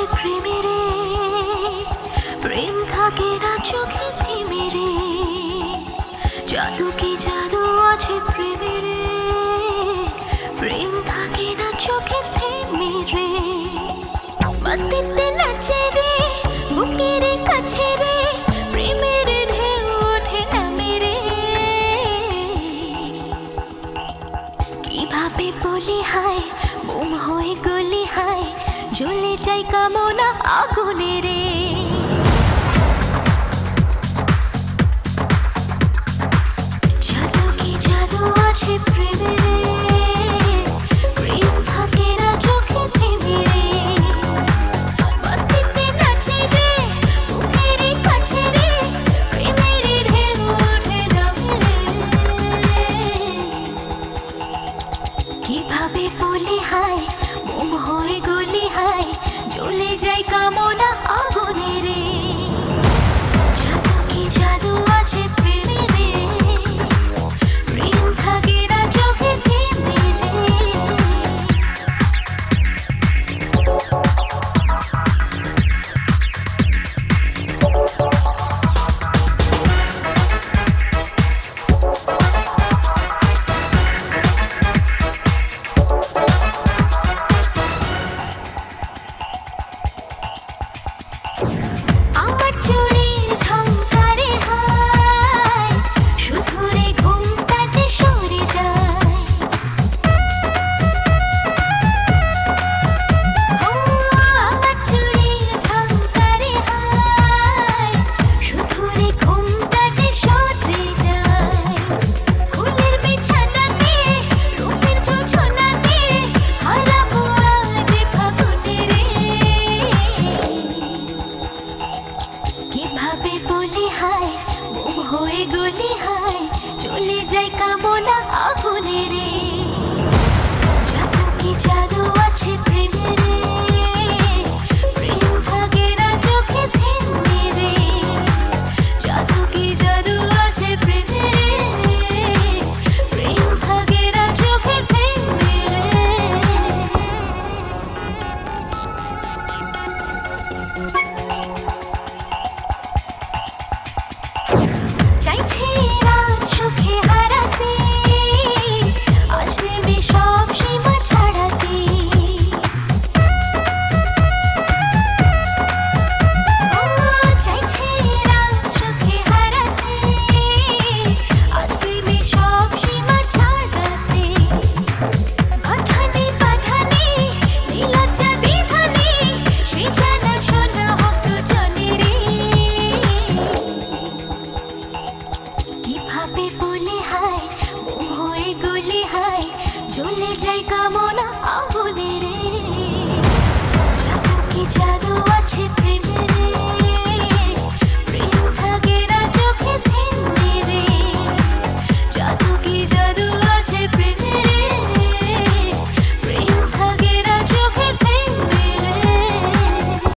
আছে প্রেমেরে, প্রেম থাকে না চোখে থেমে রে। জাদু কি জাদু আছে প্রেমেরে, প্রেম থাকে না চোখে থেমে রে। মস্তিতে নাচে রে বুকের কাছে রে, প্রেমের ঢেউ ওঠে নামে রে। কিভাবে বলি হায় মোম হয়ে গলি হায়, জ্বলে যাই কামনা আগুনে রে। জাদু কি জাদু আছে প্রেমে রে, প্রেম থাকে না চোখে থেমে রে। মস্তিতে নাচে রে বুকের কাছে রে, প্রেমের ঢেউ ওঠে নামে রে। কিভাবে বলি হায়